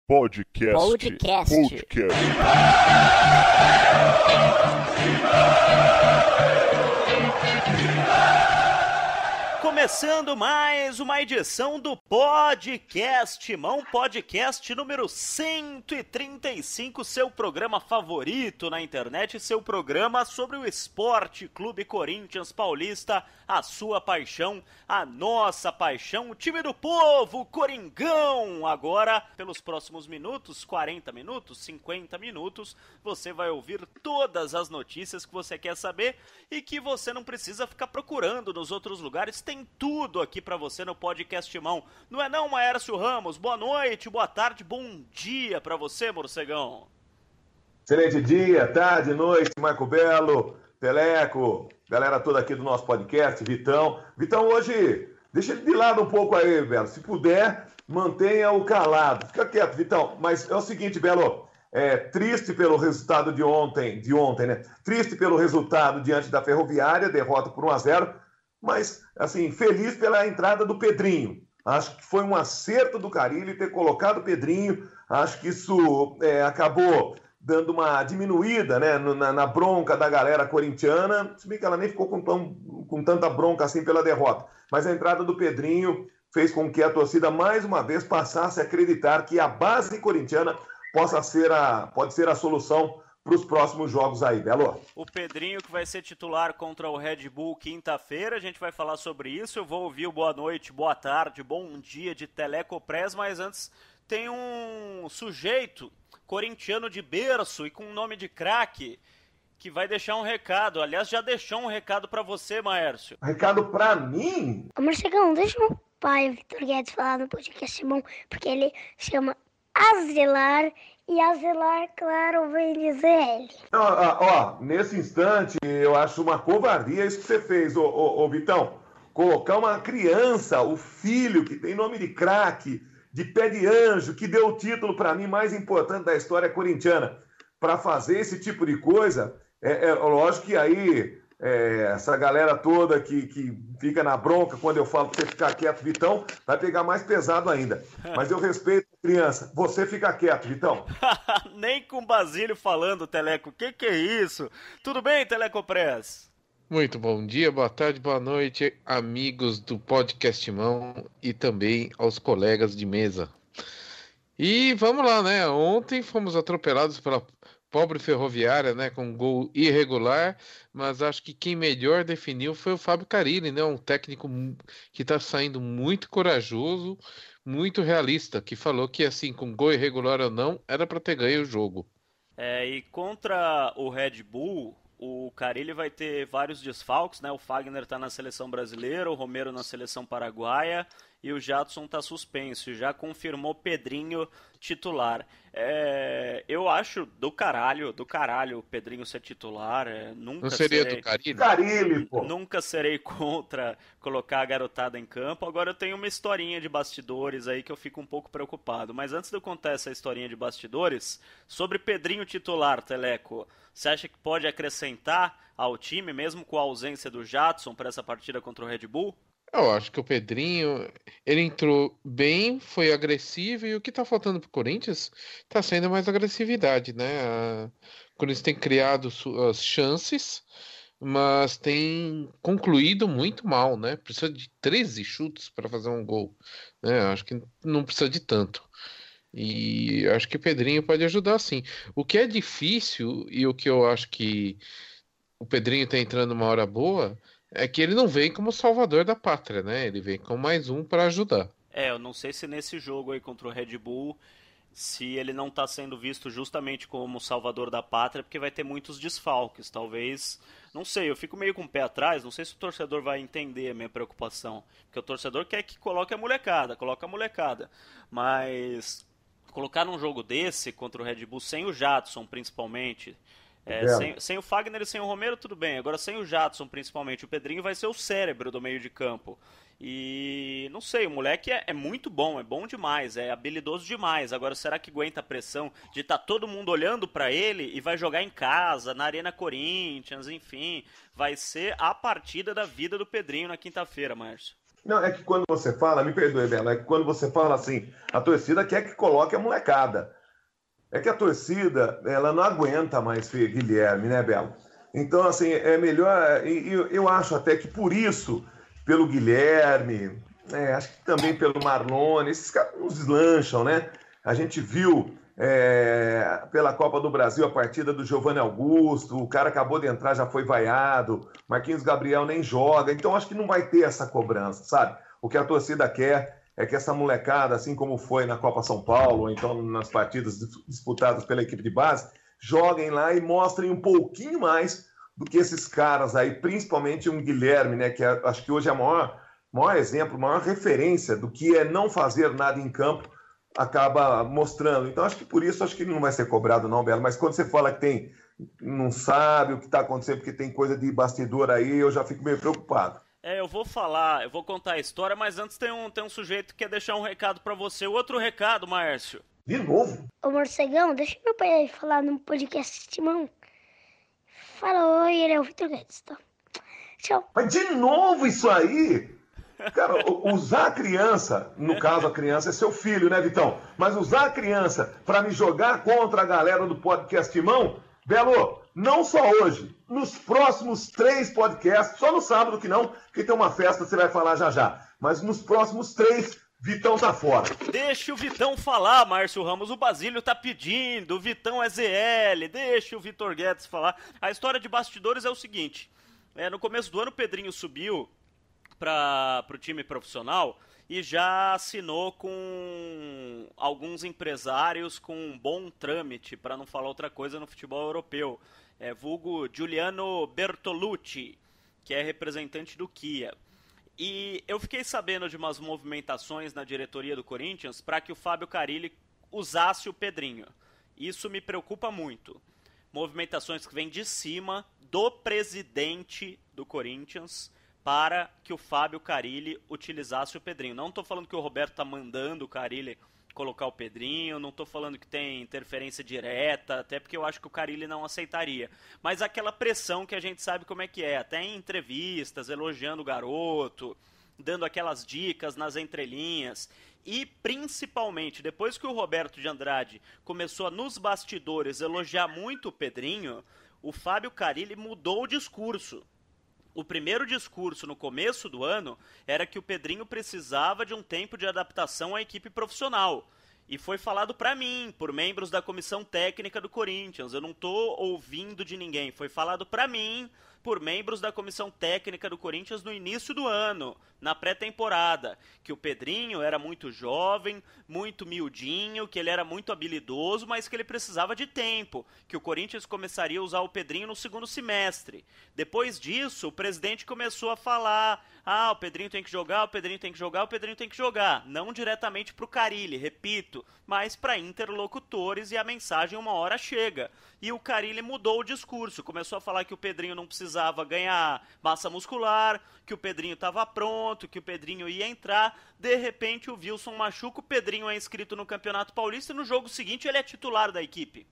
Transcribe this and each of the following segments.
Podcast. Começando mais uma edição do Podcast Timão, podcast número 135, seu programa favorito na internet, seu programa sobre o Esporte Clube Corinthians Paulista, a sua paixão, a nossa paixão, o time do povo, Coringão. Agora, pelos próximos minutos, 40 minutos, 50 minutos, você vai ouvir todas as notícias que você quer saber e que você não precisa ficar procurando nos outros lugares. Tem tudo aqui pra você no Podcast Timão. Não é não, Maércio Ramos? Boa noite, boa tarde, bom dia pra você, morcegão. Excelente dia, tarde, noite, Marco Belo, Teleco, galera toda aqui do nosso podcast, Vitão. Vitão, hoje, deixa ele de lado um pouco aí, Belo. Se puder, mantenha-o calado. Fica quieto, Vitão. Mas é o seguinte, Belo, triste pelo resultado de ontem, né? Triste pelo resultado diante da Ferroviária, derrota por 1-0, mas, assim, feliz pela entrada do Pedrinho. Acho que foi um acerto do Carille ter colocado o Pedrinho. Acho que isso acabou dando uma diminuída, né, na bronca da galera corintiana, se bem que ela nem ficou com tanta bronca assim pela derrota. Mas a entrada do Pedrinho fez com que a torcida, mais uma vez, passasse a acreditar que a base corintiana pode ser a solução para os próximos jogos aí, Belo. O Pedrinho que vai ser titular contra o Red Bull quinta-feira, a gente vai falar sobre isso. Eu vou ouvir o boa noite, boa tarde, bom dia de Teleco Press, mas antes tem um sujeito corintiano de berço e com nome de craque que vai deixar um recado. Aliás, já deixou um recado pra você, Maércio. Recado pra mim? Ô, Marcegão, deixa o pai, o Vitor Guedes, falar no podcast bom, porque ele chama Azelar, e Azelar, claro, vem dizer ele. Nesse instante, eu acho uma covardia isso que você fez, ô Vitão. Colocar uma criança, o filho, que tem nome de craque, de pé de anjo, que deu o título para mim mais importante da história corintiana, para fazer esse tipo de coisa, lógico que aí essa galera toda que fica na bronca quando eu falo para você ficar quieto, Vitão, vai pegar mais pesado ainda. Mas eu respeito a criança. Você fica quieto, Vitão. Nem com Basílio falando, Teleco. Que é isso? Tudo bem, Teleco Press? Muito bom dia, boa tarde, boa noite, amigos do Podcast Mão e também aos colegas de mesa. E vamos lá, né? Ontem fomos atropelados pela pobre Ferroviária, né? Com um gol irregular, mas acho que quem melhor definiu foi o Fábio Carille, né? Um técnico que está saindo muito corajoso, muito realista, que falou que assim, com gol irregular ou não, era para ter ganho o jogo. E contra o Red Bull, o Carille vai ter vários desfalques, né? O Fagner tá na seleção brasileira, o Romero na seleção paraguaia e o Jadson tá suspenso. Já confirmou Pedrinho titular. Eu acho do caralho o Pedrinho ser titular. Nunca não seria serei, do Carille? Carille, pô. Nunca serei contra colocar a garotada em campo. Agora eu tenho uma historinha de bastidores aí que eu fico um pouco preocupado. Mas antes de eu contar essa historinha de bastidores, sobre Pedrinho titular, Teleco, você acha que pode acrescentar ao time, mesmo com a ausência do Jadson para essa partida contra o Red Bull? Eu acho que o Pedrinho, ele entrou bem, foi agressivo, e o que tá faltando pro Corinthians tá sendo mais agressividade, né? O Corinthians tem criado suas chances, mas tem concluído muito mal, né? Precisa de 13 chutes para fazer um gol, né? Acho que não precisa de tanto. E acho que o Pedrinho pode ajudar sim. O que é difícil, e o que eu acho que o Pedrinho tá entrando numa hora boa, é que ele não vem como salvador da pátria, né? Ele vem com mais um para ajudar. Eu não sei se nesse jogo aí contra o Red Bull, se ele não tá sendo visto justamente como salvador da pátria, porque vai ter muitos desfalques, talvez, não sei, eu fico meio com o pé atrás, não sei se o torcedor vai entender a minha preocupação, porque o torcedor quer que coloque a molecada, mas colocar num jogo desse contra o Red Bull sem o Jadson, principalmente, sem o Fagner e sem o Romero, tudo bem. Agora, sem o Jadson, principalmente, o Pedrinho vai ser o cérebro do meio de campo. E não sei, o moleque é muito bom, é bom demais, é habilidoso demais. Agora, será que aguenta a pressão de estar todo mundo olhando pra ele e vai jogar em casa, na Arena Corinthians, enfim, vai ser a partida da vida do Pedrinho na quinta-feira, Márcio? Não, é que quando você fala, me perdoe, Bela, é que quando você fala assim, a torcida quer que coloque a molecada. É que a torcida, ela não aguenta mais ver Guilherme, né, Belo? Então, assim, é melhor. E eu acho até que por isso, pelo Guilherme, acho que também pelo Marlone, esses caras nos deslancham, né? A gente viu pela Copa do Brasil a partida do Giovanni Augusto, o cara acabou de entrar, já foi vaiado, Marquinhos Gabriel nem joga, então acho que não vai ter essa cobrança, sabe? O que a torcida quer é que essa molecada, assim como foi na Copa São Paulo, ou então nas partidas disputadas pela equipe de base, joguem lá e mostrem um pouquinho mais do que esses caras aí, principalmente um Guilherme, né, que acho que hoje é o maior exemplo, maior referência do que é não fazer nada em campo, acaba mostrando. Então, acho que por isso, acho que ele não vai ser cobrado não, Belo, mas quando você fala que não sabe o que está acontecendo, porque tem coisa de bastidor aí, eu já fico meio preocupado. Eu vou contar a história, mas antes tem um sujeito que quer deixar um recado pra você. O outro recado, Márcio. De novo? Ô, Morcegão, deixa meu pai falar no podcast, Timão. Fala oi, ele é o Vitor Guedes, tá? Tchau. Mas de novo isso aí? Cara, usar a criança, no caso a criança é seu filho, né, Vitão? Mas usar a criança para me jogar contra a galera do podcast Timão, Belo, não só hoje, nos próximos 3 podcasts, só no sábado que não, que tem uma festa, você vai falar já já. Mas nos próximos 3, Vitão tá fora. Deixa o Vitão falar, Márcio Ramos. O Basílio tá pedindo. O Vitão é ZL. Deixa o Vitor Guedes falar. A história de bastidores é o seguinte. No começo do ano, o Pedrinho subiu para o time profissional e já assinou com alguns empresários com um bom trâmite, para não falar outra coisa, no futebol europeu. Vulgo Giuliano Bertolucci, que é representante do Kia. E eu fiquei sabendo de umas movimentações na diretoria do Corinthians para que o Fábio Carille usasse o Pedrinho. Isso me preocupa muito. Movimentações que vêm de cima do presidente do Corinthians para que o Fábio Carille utilizasse o Pedrinho. Não estou falando que o Roberto está mandando o Carille colocar o Pedrinho, não estou falando que tem interferência direta, até porque eu acho que o Carille não aceitaria. Mas aquela pressão que a gente sabe como é que é, até em entrevistas, elogiando o garoto, dando aquelas dicas nas entrelinhas. E principalmente, depois que o Roberto de Andrade começou a, nos bastidores, elogiar muito o Pedrinho, o Fábio Carille mudou o discurso. O primeiro discurso no começo do ano era que o Pedrinho precisava de um tempo de adaptação à equipe profissional. E foi falado para mim, por membros da comissão técnica do Corinthians. Eu não estou ouvindo de ninguém. Foi falado para mim, por membros da comissão técnica do Corinthians no início do ano, na pré-temporada, que o Pedrinho era muito jovem, muito miudinho, que ele era muito habilidoso, mas que ele precisava de tempo, que o Corinthians começaria a usar o Pedrinho no segundo semestre. Depois disso, o presidente começou a falar: o Pedrinho tem que jogar, o Pedrinho tem que jogar, o Pedrinho tem que jogar. Não diretamente para o Carille, repito, mas para interlocutores, e a mensagem uma hora chega. E o Carille mudou o discurso, começou a falar que o Pedrinho não precisava ganhar massa muscular, que o Pedrinho estava pronto, que o Pedrinho ia entrar. De repente o Wilson machuca, o Pedrinho é inscrito no Campeonato Paulista e no jogo seguinte ele é titular da equipe.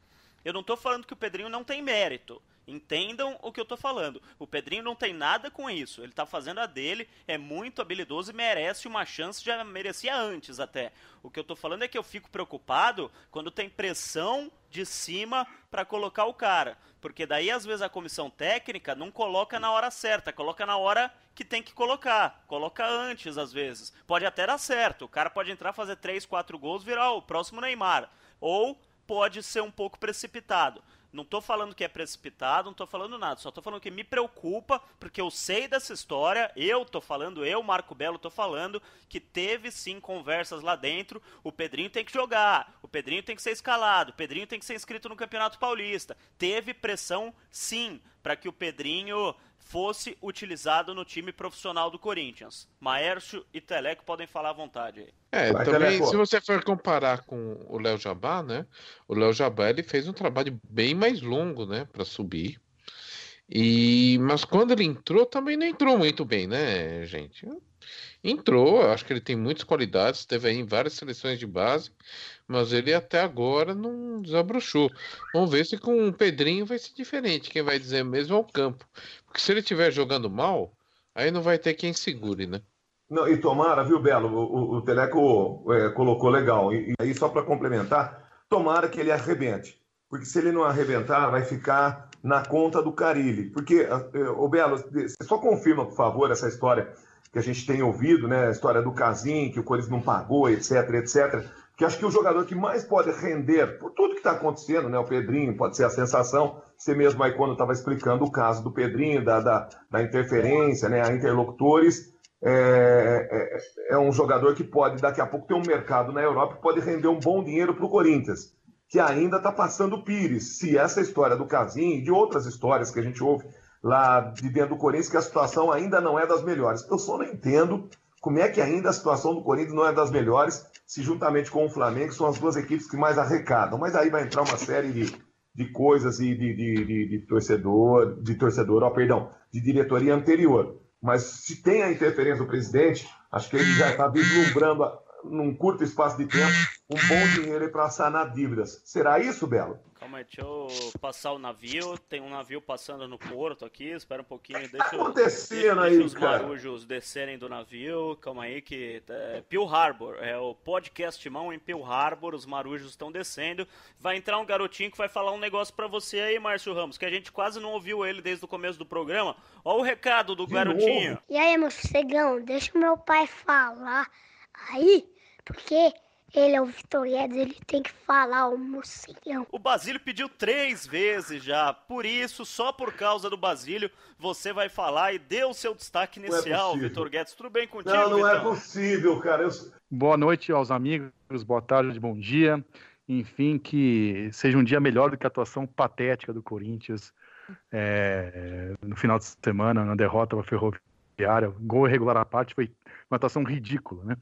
Eu não estou falando que o Pedrinho não tem mérito. Entendam o que eu estou falando. O Pedrinho não tem nada com isso. Ele está fazendo a dele, é muito habilidoso e merece uma chance, já merecia antes até. O que eu estou falando é que eu fico preocupado quando tem pressão de cima para colocar o cara. Porque daí, às vezes, a comissão técnica não coloca na hora certa, coloca na hora que tem que colocar. Coloca antes, às vezes. Pode até dar certo. O cara pode entrar, fazer 3, 4 gols, virar o próximo Neymar. Ou pode ser um pouco precipitado. Não tô falando que é precipitado, não tô falando nada, só tô falando que me preocupa, porque eu sei dessa história, Marco Belo, tô falando que teve sim conversas lá dentro. O Pedrinho tem que jogar, o Pedrinho tem que ser escalado, o Pedrinho tem que ser inscrito no Campeonato Paulista. Teve pressão sim, para que o Pedrinho fosse utilizado no time profissional do Corinthians. Maércio e Teleco podem falar à vontade aí. Também, se você for comparar com o Léo Jabá, né? O Léo Jabá, ele fez um trabalho bem mais longo, né, para subir. Mas quando ele entrou, também não entrou muito bem, né, gente? Entrou, acho que ele tem muitas qualidades, esteve aí em várias seleções de base, mas ele até agora não desabrochou. Vamos ver se com o Pedrinho vai ser diferente, quem vai dizer mesmo é o campo. Porque se ele estiver jogando mal, aí não vai ter quem segure, né? Não, e tomara, viu, Belo? O Teleco colocou legal. E aí, só para complementar, tomara que ele arrebente. Porque se ele não arrebentar, vai ficar na conta do Carille. Porque, o Belo, você só confirma, por favor, essa história que a gente tem ouvido, né? A história do Casim, que o Corinthians não pagou, etc, etc. Que acho que o jogador que mais pode render, por tudo que está acontecendo, né? O Pedrinho pode ser a sensação. Você mesmo aí, quando estava explicando o caso do Pedrinho, da interferência, né? A interlocutores. É um jogador que pode, daqui a pouco, ter um mercado na Europa e pode render um bom dinheiro para o Corinthians, que ainda está passando o Pires. Se essa história do Casim e de outras histórias que a gente ouve lá de dentro do Corinthians, que a situação ainda não é das melhores. Eu só não entendo como é que ainda a situação do Corinthians não é das melhores, se juntamente com o Flamengo são as duas equipes que mais arrecadam. Mas aí vai entrar uma série de coisas e de diretoria anterior. Mas se tem a interferência do presidente, acho que ele já está vislumbrando, num curto espaço de tempo, um bom dinheiro para sanar dívidas. Será isso, Belo? Calma aí, deixa eu passar o navio. Tem um navio passando no porto aqui. Espera um pouquinho. Deixa os marujos descerem do navio. Calma aí que... Pearl Harbor. É o podcast Mão em Pearl Harbor. Os marujos estão descendo. Vai entrar um garotinho que vai falar um negócio pra você aí, Márcio Ramos, que a gente quase não ouviu ele desde o começo do programa. Ó o recado do garotinho. E aí, morcegão, deixa o meu pai falar aí, porque... ele é o Vitor Guedes, ele tem que falar o morcegão. O Basílio pediu 3 vezes já. Por isso, só por causa do Basílio, você vai falar e dê o seu destaque inicial, Vitor Guedes. Tudo bem contigo, Não Vitão? é possível, cara. Boa noite aos amigos, boa tarde, bom dia. Enfim, que seja um dia melhor do que a atuação patética do Corinthians no final de semana, na derrota para a Ferroviária. Gol irregular à parte, foi uma atuação ridícula, né?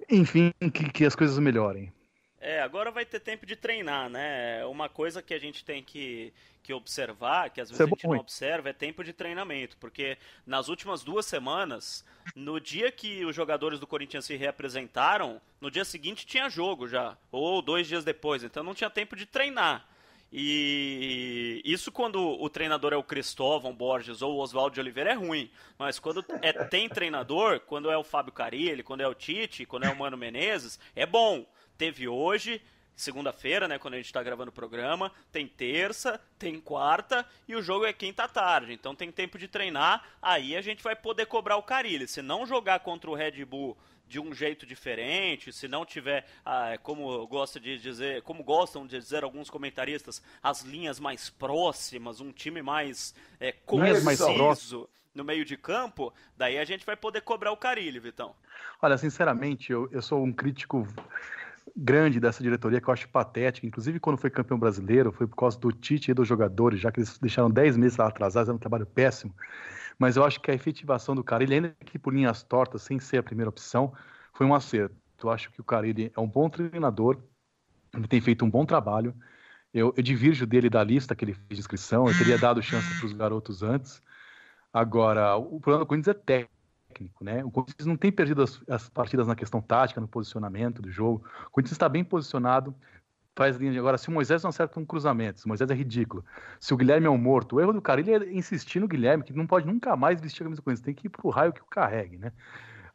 Enfim, que as coisas melhorem. Agora vai ter tempo de treinar, né? Uma coisa que a gente tem que observar, que às vezes a gente não observa, é tempo de treinamento. Porque nas últimas 2 semanas, no dia que os jogadores do Corinthians se reapresentaram, no dia seguinte tinha jogo já, ou 2 dias depois, então não tinha tempo de treinar. E isso quando o treinador é o Cristóvão Borges ou o Oswaldo de Oliveira é ruim, mas quando tem treinador, quando é o Fábio Carille, quando é o Tite, quando é o Mano Menezes, é bom. Teve hoje, segunda-feira, né, quando a gente está gravando o programa, tem terça, tem quarta e o jogo é quinta à tarde, então tem tempo de treinar, aí a gente vai poder cobrar o Carille. Se não jogar contra o Red Bull de um jeito diferente, se não tiver, como gostam de dizer alguns comentaristas, as linhas mais próximas, um time mais conciso no meio de campo, daí a gente vai poder cobrar o Carille, Vitão. Olha, sinceramente, eu sou um crítico grande dessa diretoria, que eu acho patética. Inclusive, quando foi campeão brasileiro, foi por causa do Tite e dos jogadores, já que eles deixaram 10 meses atrasados, era um trabalho péssimo. Mas eu acho que a efetivação do Carille, ainda que por linhas tortas, sem ser a primeira opção, foi um acerto. Eu acho que o Carille é um bom treinador, ele tem feito um bom trabalho. Eu divirjo dele da lista que ele fez de inscrição, eu teria dado chance para os garotos antes. Agora, o problema do Corinthians é técnico, né? O Corinthians não tem perdido as partidas na questão tática, no posicionamento do jogo. O Corinthians está bem posicionado, faz linha de... Agora, se o Moisés não acerta um cruzamento, se o Moisés é ridículo, se o Guilherme é um morto, o erro do Carille é insistir no Guilherme, que não pode nunca mais vestir a camisa do Corinthians, tem que ir pro raio que o carregue, né?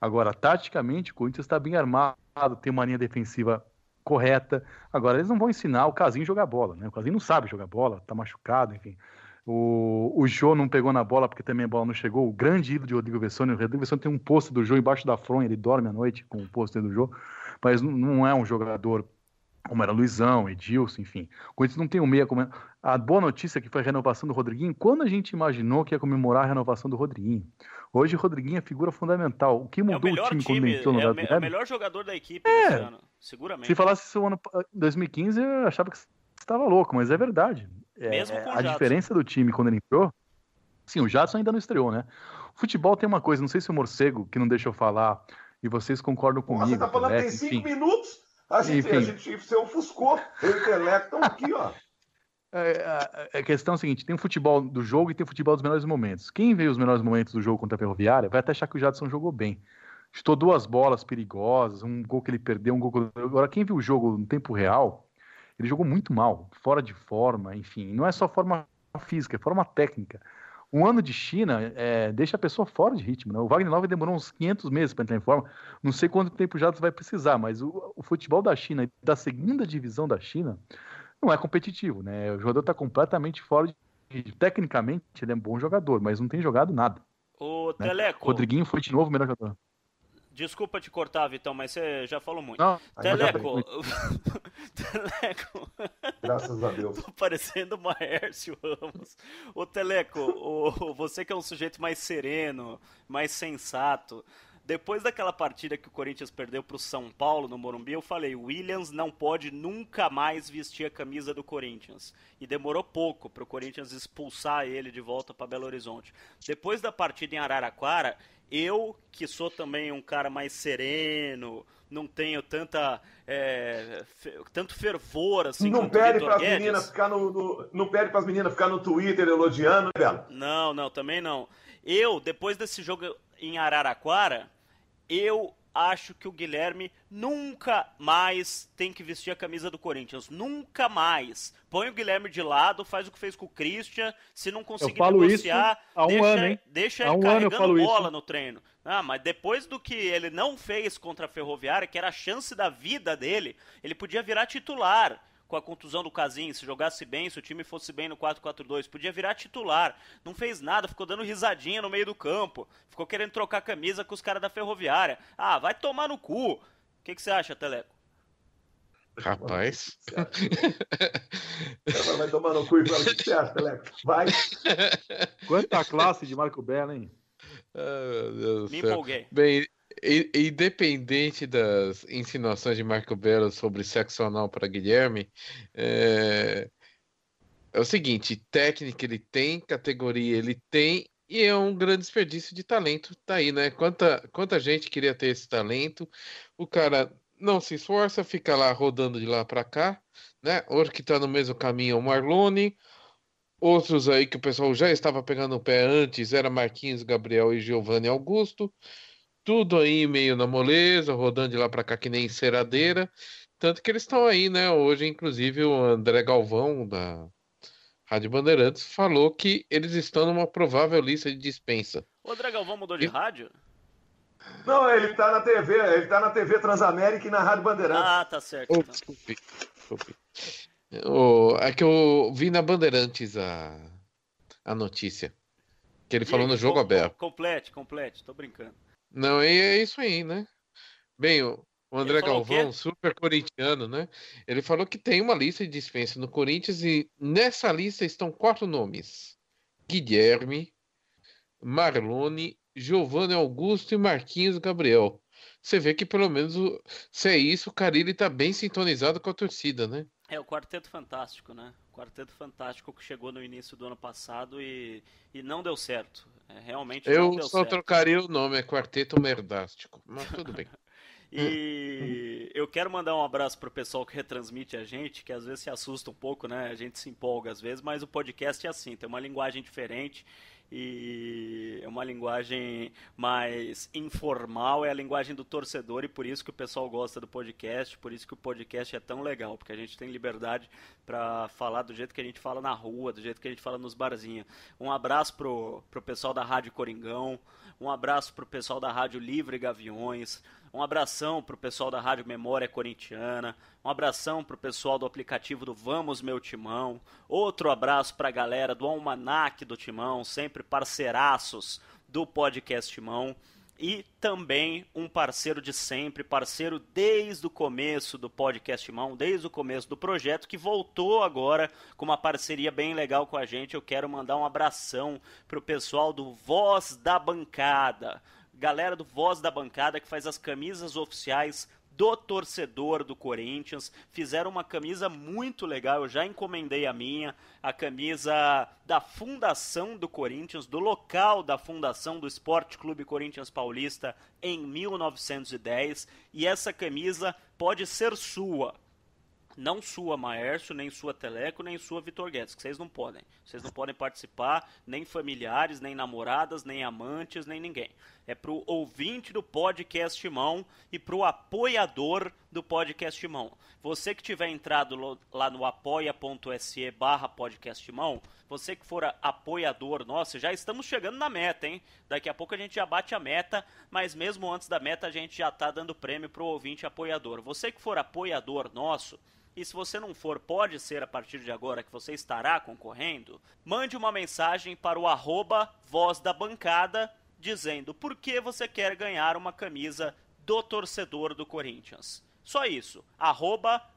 Agora, taticamente, o Corinthians está bem armado, tem uma linha defensiva correta. Agora, eles não vão ensinar o Casim a jogar bola, né? O Casim não sabe jogar bola, tá machucado, enfim. O Jô não pegou na bola porque também a bola não chegou. O grande ídolo de Rodrigo Vessone, o Rodrigo Vessone tem um pôster do Jô embaixo da fronha, ele dorme à noite com o pôster do Jô, mas não é um jogador como era Luizão, Edilson, enfim. O Corinthians não tem um meia... A boa notícia é que foi a renovação do Rodriguinho, quando a gente imaginou que ia comemorar a renovação do Rodriguinho. Hoje o Rodriguinho é figura fundamental. O que mudou o time quando entrou no Guilherme? É o melhor jogador da equipe desse ano, seguramente. Se falasse isso no ano 2015, eu achava que você estava louco, mas é verdade. Mesmo com o a diferença do time quando ele entrou... Sim, o Jadson ainda não estreou, né? O futebol tem uma coisa, não sei se o Morcego, que não deixa eu falar, e vocês concordam comigo. Você tá falando que tem 5 minutos? A gente se ofuscou. Eu e o Teleco estão aqui, ó. A questão é a seguinte, tem o futebol do jogo e tem o futebol dos melhores momentos. Quem vê os melhores momentos do jogo contra a Ferroviária vai até achar que o Jadson jogou bem. Chutou 2 bolas perigosas, um gol que ele perdeu, um gol que... Agora, quem viu o jogo no tempo real, ele jogou muito mal, fora de forma, enfim. Não é só forma física, é forma técnica. Um ano de China deixa a pessoa fora de ritmo, né? O Wagner Love demorou uns 500 meses para entrar em forma. Não sei quanto tempo já você vai precisar, mas o futebol da China, da segunda divisão da China, não é competitivo, né? O jogador está completamente fora de ritmo. Tecnicamente, ele é um bom jogador, mas não tem jogado nada. Ô, Né? Teleco. Rodriguinho foi de novo o melhor jogador. Desculpa te cortar, Vitão, mas você já falou muito. Não, Teleco. Teleco. Graças a Deus. Tô parecendo o Maércio Ramos. Ô, Teleco, você que é um sujeito mais sereno, mais sensato. Depois daquela partida que o Corinthians perdeu pro São Paulo no Morumbi, eu falei, o Williams não pode nunca mais vestir a camisa do Corinthians. E demorou pouco pro Corinthians expulsar ele de volta para Belo Horizonte. Depois da partida em Araraquara, eu, que sou também um cara mais sereno, não tenho tanto fervor assim. Não pede para as meninas ficar não pede para as meninas ficar no Twitter elogiando, né, Belo? Não, também não. Eu, depois desse jogo em Araraquara, eu acho que o Guilherme nunca mais tem que vestir a camisa do Corinthians. Nunca mais. Põe o Guilherme de lado, faz o que fez com o Christian. Se não conseguir negociar, deixa ele carregando bola no treino. Ah, mas depois do que ele não fez contra a Ferroviária, que era a chance da vida dele, ele podia virar titular. Com a contusão do Casim, se jogasse bem, se o time fosse bem no 4-4-2, podia virar titular. Não fez nada, ficou dando risadinha no meio do campo. Ficou querendo trocar camisa com os caras da Ferroviária. Ah, vai tomar no cu. O que você acha, Teleco? Rapaz. Vai tomar no cu e fala o que você acha, Teleco. Vai. Quanta classe de Marco Belo, hein? Meu Deus do céu. Me empolguei. Bem, independente das insinuações de Marco Belo sobre sexo anal para Guilherme, é o seguinte, técnica ele tem, categoria ele tem, e é um grande desperdício de talento, tá aí, né? Quanta gente queria ter esse talento, o cara não se esforça, fica lá rodando de lá para cá, né? Outro que tá no mesmo caminho é o Marlone, outros aí que o pessoal já estava pegando o pé antes, era Marquinhos, Gabriel e Giovanni Augusto, tudo aí meio na moleza, rodando de lá pra cá que nem enceradeira. Tanto que eles estão aí, né? Hoje, inclusive, o André Galvão, da Rádio Bandeirantes, falou que eles estão numa provável lista de dispensa. O André Galvão mudou de rádio? Não, ele tá na TV Transamérica e na Rádio Bandeirantes. Ah, tá certo. Oh, desculpe. É que eu vi na Bandeirantes a notícia. Que ele falou no Jogo Aberto. Complete, tô brincando. Não, é isso aí, né? Bem, o André Galvão, super corintiano, né? Ele falou que tem uma lista de dispensa no Corinthians e nessa lista estão 4 nomes: Guilherme, Marlone, Giovanni Augusto e Marquinhos Gabriel. Você vê que pelo menos, se é isso, o Carille tá bem sintonizado com a torcida, né? É o Quarteto Fantástico, né? O Quarteto Fantástico que chegou no início do ano passado e não deu certo. Realmente não deu certo. Eu só trocaria o nome, é Quarteto Merdástico, mas tudo bem. E eu quero mandar um abraço pro pessoal que retransmite a gente, que às vezes se assusta um pouco, né? A gente se empolga às vezes, mas o podcast é assim, tem uma linguagem diferente e é uma linguagem mais informal, é a linguagem do torcedor e por isso que o pessoal gosta do podcast, por isso que o podcast é tão legal, porque a gente tem liberdade para falar do jeito que a gente fala na rua, do jeito que a gente fala nos barzinhos. Um abraço pro pessoal da Rádio Coringão, um abraço pro pessoal da Rádio Livre Gaviões, um abração pro pessoal da Rádio Memória Corintiana, um abração pro pessoal do aplicativo do Vamos Meu Timão, outro abraço pra galera do Almanac do Timão, sempre parceiraços do podcast Timão, e também um parceiro de sempre, parceiro desde o começo do podcast Timão, desde o começo do projeto, que voltou agora com uma parceria bem legal com a gente. Eu quero mandar um abração pro pessoal do Voz da Bancada, galera do Voz da Bancada que faz as camisas oficiais do torcedor do Corinthians. Fizeram uma camisa muito legal, eu já encomendei a minha, a camisa da Fundação do Corinthians, do local da Fundação do Esporte Clube Corinthians Paulista em 1910, e essa camisa pode ser sua. Não sua, Maércio, nem sua Teleco, nem sua Vitor Guedes, que vocês não podem. Vocês não podem participar, nem familiares, nem namoradas, nem amantes, nem ninguém. É pro ouvinte do podcast Timão e pro apoiador do Podcast Mão. Você que tiver entrado lá no apoia.se/podcastmão, você que for apoiador nosso, já estamos chegando na meta, hein? Daqui a pouco a gente já bate a meta, mas mesmo antes da meta a gente já tá dando prêmio pro ouvinte apoiador. Você que for apoiador nosso, e se você não for, pode ser a partir de agora que você estará concorrendo, mande uma mensagem para o @VozDaBancada dizendo por que você quer ganhar uma camisa do torcedor do Corinthians. Só isso,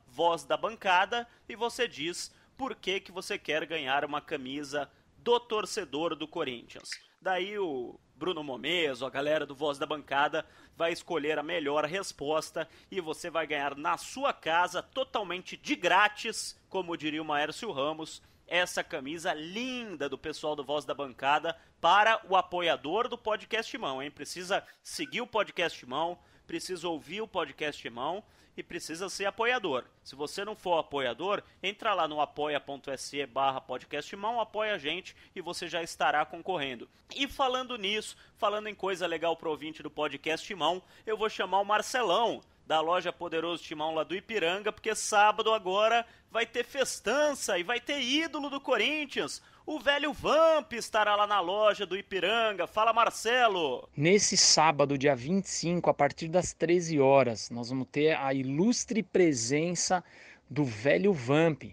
@VozDaBancada, e você diz por que você quer ganhar uma camisa do torcedor do Corinthians. Daí o Bruno Momeso, a galera do Voz da Bancada, vai escolher a melhor resposta e você vai ganhar na sua casa, totalmente de grátis, como diria o Maércio Ramos, essa camisa linda do pessoal do Voz da Bancada para o apoiador do Podcast Mão, hein? Precisa seguir o Podcast Mão, precisa ouvir o Podcast Mão e precisa ser apoiador. Se você não for apoiador, entra lá no apoia.se/podcastmão, apoia a gente e você já estará concorrendo. E falando nisso, falando em coisa legal pro ouvinte do Podcast Mão, eu vou chamar o Marcelão, da loja Poderoso Timão lá do Ipiranga, porque sábado agora vai ter festança e vai ter ídolo do Corinthians. O velho Vamp estará lá na loja do Ipiranga. Fala, Marcelo! Nesse sábado, dia 25, a partir das 13 horas, nós vamos ter a ilustre presença do velho Vamp.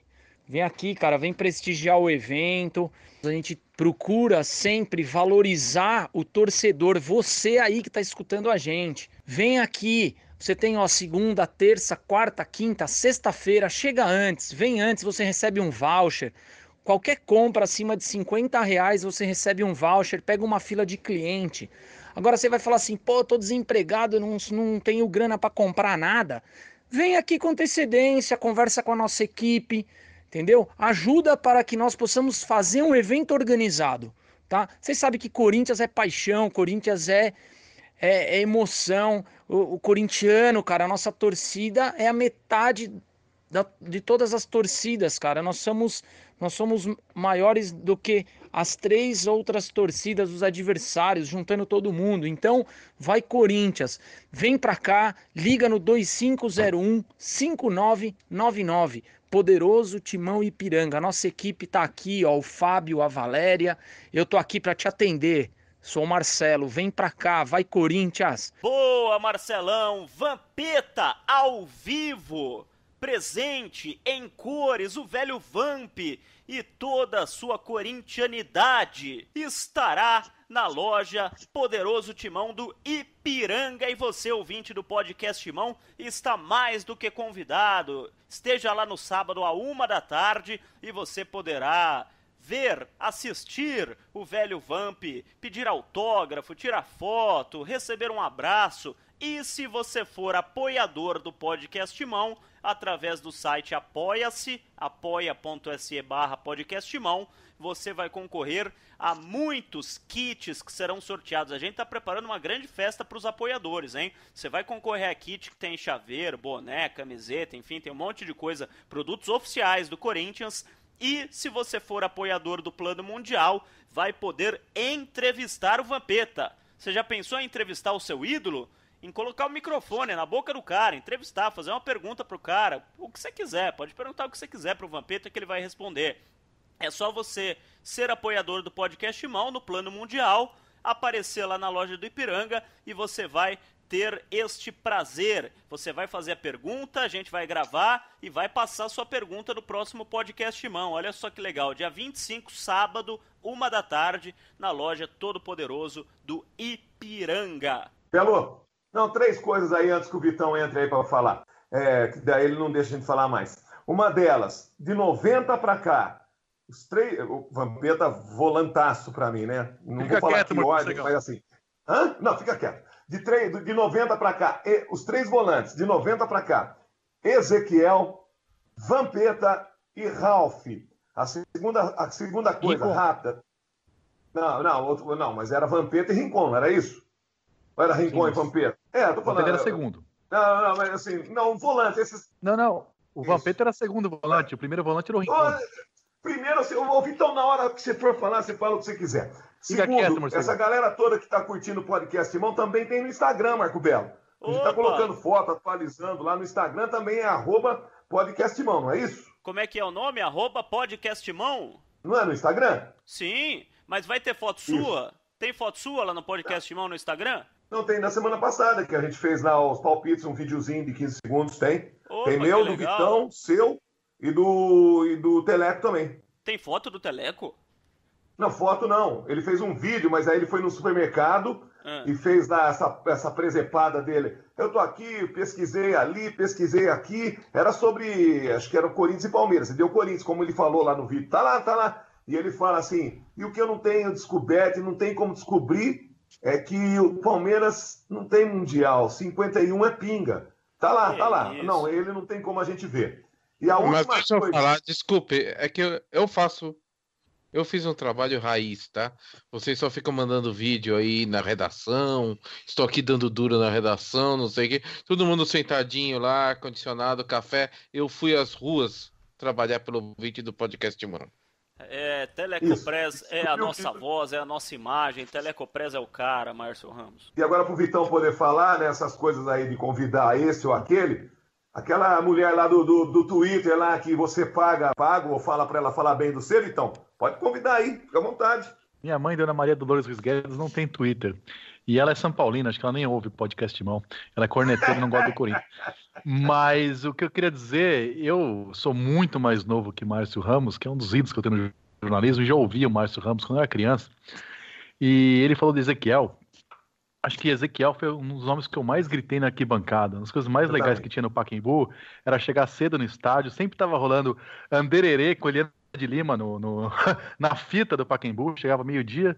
Vem aqui, cara, vem prestigiar o evento. A gente procura sempre valorizar o torcedor, você aí que está escutando a gente. Vem aqui, você tem segunda, terça, quarta, quinta, sexta-feira, chega antes, vem antes, você recebe um voucher. Qualquer compra acima de R$50 você recebe um voucher, pega uma fila de cliente. Agora você vai falar assim, pô, tô desempregado, não tenho grana para comprar nada. Vem aqui com antecedência, conversa com a nossa equipe, entendeu? Ajuda para que nós possamos fazer um evento organizado, tá? Vocês sabem que Corinthians é paixão, Corinthians é emoção. O corintiano, cara, a nossa torcida é a metade de todas as torcidas, cara. Nós somos maiores do que as 3 outras torcidas dos adversários, juntando todo mundo. Então, vai Corinthians, vem pra cá, liga no 2501-5999. Poderoso Timão Ipiranga. A nossa equipe tá aqui, ó, o Fábio, a Valéria. Eu tô aqui pra te atender. Sou o Marcelo, vem pra cá, vai Corinthians. Boa, Marcelão, Vampeta ao vivo. Presente em cores, o velho Vamp e toda a sua corintianidade estará na loja Poderoso Timão do Ipiranga. E você, ouvinte do Podcast Timão, está mais do que convidado. Esteja lá no sábado à 13h e você poderá ver, assistir o velho Vamp, pedir autógrafo, tirar foto, receber um abraço. E se você for apoiador do Podcast Mão, através do site apoia-se, apoia.se/podcastmão, você vai concorrer a muitos kits que serão sorteados. A gente está preparando uma grande festa para os apoiadores, hein? Você vai concorrer a kit que tem chaveiro, boné, camiseta, enfim, tem um monte de coisa, produtos oficiais do Corinthians. E se você for apoiador do Plano Mundial, vai poder entrevistar o Vampeta. Você já pensou em entrevistar o seu ídolo? Em colocar o microfone na boca do cara, entrevistar, fazer uma pergunta pro cara, o que você quiser, pode perguntar o que você quiser pro Vampeta que ele vai responder. É só você ser apoiador do Podcast Mão no Plano Mundial, aparecer lá na loja do Ipiranga e você vai ter este prazer. Você vai fazer a pergunta, a gente vai gravar e vai passar a sua pergunta no próximo Podcast Mão. Olha só que legal, dia 25, sábado, 13h, na loja Todo Poderoso do Ipiranga. Belo, não, 3 coisas aí antes que o Vitão entre aí para falar. Que daí ele não deixa a gente falar mais. Uma delas, de 90 para cá, os 3... O Vampeta volantaço para mim, né? Não fica vou falar quieto, que ordem, mas assim... Hã? Não, fica quieto. De 90 para cá, os 3 volantes, de 90 para cá, Ezequiel, Vampeta e Ralf. A segunda coisa, Rincon. Rápida. Não, mas era Vampeta e Rincon, não era isso? Ou era Rincon e Vampeta? Tô falando. Ele era segundo. Não, mas assim, não, volante. Esses... Não, o Vampeta era segundo volante, o primeiro volante era o Rincon. Primeiro, assim, então na hora que você for falar, você fala o que você quiser. Segundo, essa galera toda que está curtindo o Podcast Mão também tem no Instagram, Marco Belo. A gente tá colocando foto, atualizando lá no Instagram, também é @podcastimão, não é isso? Como é que é o nome? @podcastimão? Não é no Instagram? Sim, mas vai ter foto sua? Tem foto sua lá no Podcastimão no Instagram? Não, tem na semana passada, que a gente fez lá os palpites, um videozinho de 15 segundos, tem. Opa, tem meu, do Vitão, seu e do Teleco também. Tem foto do Teleco? Não, foto não. Ele fez um vídeo, mas aí ele foi no supermercado e fez lá essa presepada dele. Eu tô aqui, pesquisei ali, pesquisei aqui. Era sobre, acho que era o Corinthians e Palmeiras. Ele deu o Corinthians, como ele falou lá no vídeo. Tá lá. E ele fala assim, e o que eu não tenho descoberto e não tem como descobrir é que o Palmeiras não tem Mundial. 51 é pinga. Tá lá. Isso. Não, ele não tem como a gente ver. E a Mas última deixa eu coisa... falar, desculpe, é que eu fiz um trabalho raiz, tá? Vocês só ficam mandando vídeo aí na redação, estou aqui dando duro na redação, não sei o quê. Todo mundo sentadinho lá, ar-condicionado, café. Eu fui às ruas trabalhar pelo vídeo do podcast, mano. Telecopress é a nossa voz, é a nossa imagem. Telecopress é o cara, Márcio Ramos. E agora pro Vitão poder falar, né, essas coisas aí de convidar esse ou aquele, aquela mulher lá do Twitter lá que você paga ou fala pra ela falar bem do seu, Vitão, pode convidar aí, fica à vontade. Minha mãe, Dona Maria Dolores Ruiz Guedes, não tem Twitter. E ela é São Paulina, acho que ela nem ouve o podcast Mão. Ela é corneteira e não gosta do Corinthians. Mas o que eu queria dizer, eu sou muito mais novo que Márcio Ramos, que é um dos ídolos que eu tenho no jornalismo, e já ouvi o Márcio Ramos quando eu era criança. E ele falou de Ezequiel. Acho que Ezequiel foi um dos nomes que eu mais gritei na arquibancada. Uma das coisas mais legais que tinha no Pacaembu era chegar cedo no estádio, sempre tava rolando Andererê com Eliana de Lima na fita do Pacaembu, chegava meio-dia.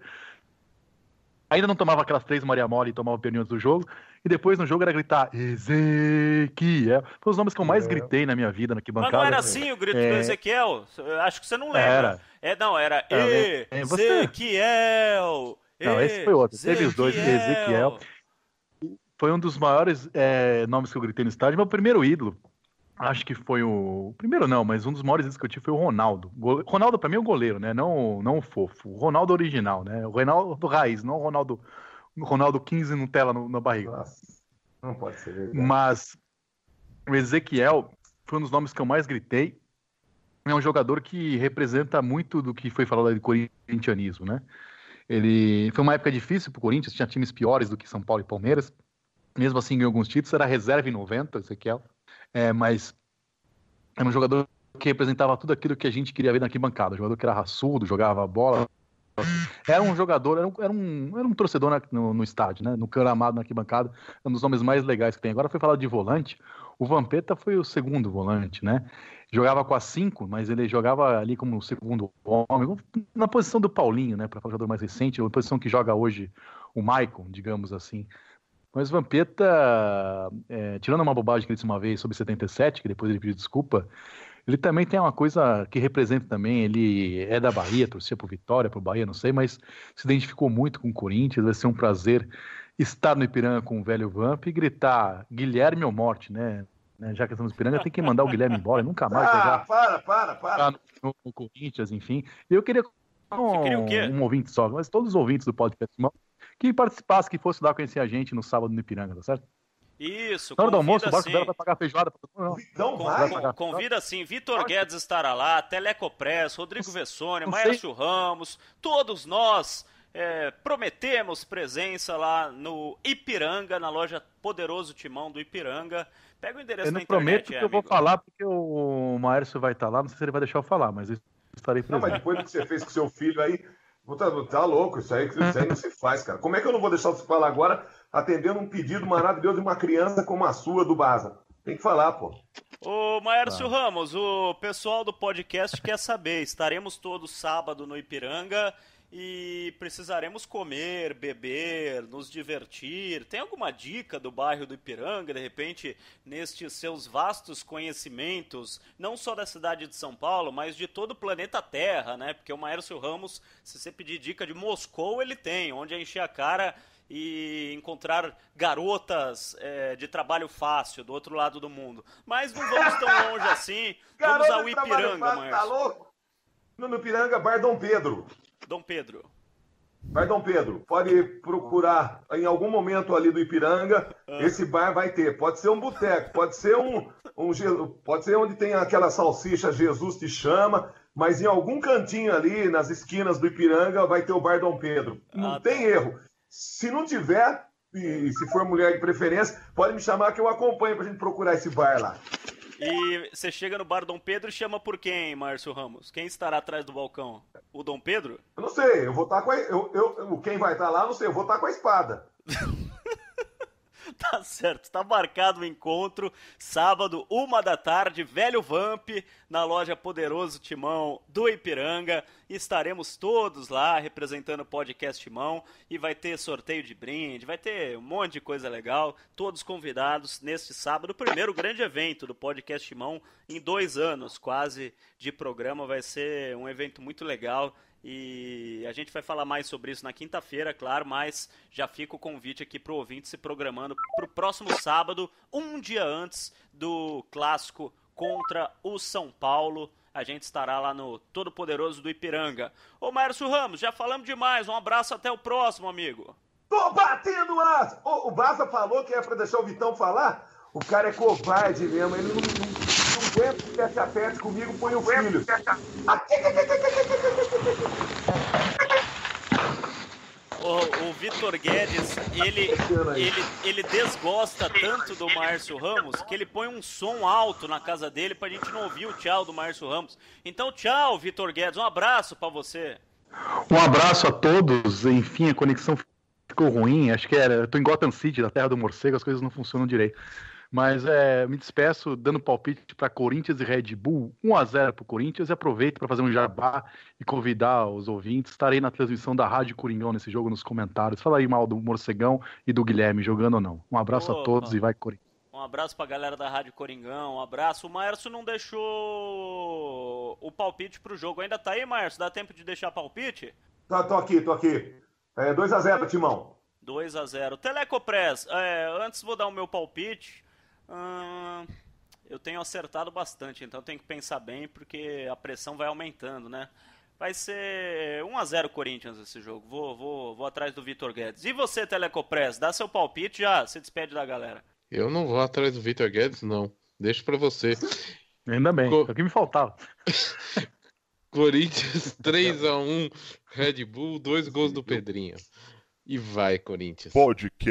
Ainda não tomava aquelas 3 Maria Mole e tomava perninho antes do jogo. E depois no jogo era gritar Ezequiel. Foi os nomes que eu mais gritei na minha vida na arquibancada. Mas não era assim o grito do Ezequiel? Acho que você não lembra. Era Ezequiel. Não, esse foi outro. Teve os dois, Ezequiel. Foi um dos maiores nomes que eu gritei no estádio. Meu primeiro ídolo, acho que foi o... Primeiro não, mas um dos maiores ídolos que eu tive foi o Ronaldo. Ronaldo pra mim é o goleiro, né? Não o fofo. O Ronaldo original, né? O Ronaldo raiz, não o Ronaldo 15 Nutella na barriga. Nossa, não pode ser verdade. Mas o Ezequiel foi um dos nomes que eu mais gritei. É um jogador que representa muito do que foi falado de corintianismo, né? Ele foi uma época difícil pro Corinthians, tinha times piores do que São Paulo e Palmeiras. Mesmo assim, ganhou alguns títulos, era reserva em 90, Ezequiel. Mas era um jogador que representava tudo aquilo que a gente queria ver na arquibancada. Um jogador que era raçudo, jogava bola. Era um jogador, era um torcedor no estádio, né? No gramado, na arquibancada. Um dos nomes mais legais que tem. Agora foi falar de volante. O Vampeta foi o segundo volante, né? Jogava com a 5, mas ele jogava ali como o segundo homem, na posição do Paulinho, né? Para falar jogador mais recente, a posição que joga hoje o Maicon, digamos assim. Mas o Vampeta, tirando uma bobagem que ele disse uma vez sobre 77, que depois ele pediu desculpa, ele também tem uma coisa que representa também, ele é da Bahia, torcia pro Vitória, pro Bahia, não sei, mas se identificou muito com o Corinthians, vai ser um prazer estar no Ipiranga com o velho Vamp e gritar Guilherme ou morte, né? Já que estamos no Ipiranga, tem que mandar o Guilherme embora, nunca mais Para. No Corinthians, enfim. E eu queria um ouvinte só, mas todos os ouvintes do podcast que participasse, que fosse lá conhecer a gente no sábado no Ipiranga, tá certo? Isso, na hora do almoço, o Barco Belo vai pagar feijoada pra todo mundo. Então convida sim, Vitor Guedes estará lá, Telecopress, Rodrigo Vessone, Márcio Ramos, todos nós prometemos presença lá no Ipiranga, na loja Poderoso Timão do Ipiranga. Pega o endereço na internet. Eu não prometo que eu vou falar, porque o Márcio vai estar lá, não sei se ele vai deixar eu falar, mas eu estarei presente. Não, mas depois do que você fez com seu filho aí, tá louco, isso aí não se faz, cara. Como é que eu não vou deixar você falar agora, atendendo um pedido maravilhoso de uma criança como a sua, do Baza? Tem que falar, pô. Ô, Márcio Ramos, o pessoal do podcast quer saber, estaremos todos sábado no Ipiranga e precisaremos comer, beber, nos divertir. Tem alguma dica do bairro do Ipiranga, de repente, nestes seus vastos conhecimentos, não só da cidade de São Paulo, mas de todo o planeta Terra, né? Porque o Márcio Ramos, se você pedir dica de Moscou, ele tem, onde encher a cara e encontrar garotas de trabalho fácil do outro lado do mundo. Mas não vamos tão longe assim, vamos ao Ipiranga, Márcio. Tá louco? No Ipiranga, Bar Dom Pedro. Dom Pedro. Vai, Dom Pedro, pode procurar em algum momento ali do Ipiranga, esse bar vai ter. Pode ser um boteco, pode ser pode ser onde tem aquela salsicha Jesus Te Chama, mas em algum cantinho ali, nas esquinas do Ipiranga, vai ter o bar Dom Pedro. Não tem erro. Se não tiver, e se for mulher de preferência, pode me chamar que eu acompanho pra gente procurar esse bar lá. E você chega no bar Dom Pedro e chama por quem, Márcio Ramos? Quem estará atrás do balcão? O Dom Pedro? Eu não sei, eu vou estar com quem vai estar lá, não sei, eu vou estar com a espada. Tá certo, tá marcado o encontro, sábado, 13h, Velho Vamp, na loja Poderoso Timão do Ipiranga. Estaremos todos lá representando o podcast Timão e vai ter sorteio de brinde, vai ter um monte de coisa legal. Todos convidados neste sábado, o primeiro grande evento do podcast Timão em 2 anos quase de programa. Vai ser um evento muito legal. E a gente vai falar mais sobre isso na quinta-feira, claro, mas já fica o convite aqui para o ouvinte se programando para o próximo sábado, um dia antes do clássico contra o São Paulo. A gente estará lá no Todo Poderoso do Ipiranga. Ô Márcio Ramos, já falamos demais, um abraço, até o próximo, amigo. Tô batendo asa! O Baza falou que é para deixar o Vitão falar? O cara é covarde mesmo, ele não aguenta que se aperte comigo, põe o filho. O Vitor Guedes, ele desgosta tanto do Márcio Ramos que ele põe um som alto na casa dele pra gente não ouvir o tchau do Márcio Ramos. Então tchau, Vitor Guedes, um abraço pra você. Um abraço a todos. Enfim, a conexão ficou ruim, acho que eu tô em Gotham City, da terra do morcego, as coisas não funcionam direito. Mas me despeço dando palpite para Corinthians e Red Bull, 1-0 para o Corinthians, e aproveito para fazer um jabá e convidar os ouvintes. Estarei na transmissão da Rádio Coringão nesse jogo nos comentários. Fala aí mal do Morcegão e do Guilherme, jogando ou não. Um abraço a todos e vai Corinthians. Um abraço para a galera da Rádio Coringão, um abraço. O Márcio não deixou o palpite para o jogo. Ainda tá aí, Márcio? Dá tempo de deixar palpite? Tô aqui. 2-0, Timão. 2-0. Telecopress, antes vou dar o meu palpite. Eu tenho acertado bastante, então tenho que pensar bem, porque a pressão vai aumentando, né? Vai ser 1-0 Corinthians esse jogo. Vou atrás do Vitor Guedes. E você, Telecopress, dá seu palpite, já se despede da galera. Eu não vou atrás do Vitor Guedes, não. Deixa pra você. Ainda bem, é o que me faltava. Corinthians 3-1, Red Bull, 2 gols do Pedrinho. E vai, Corinthians. Podcast.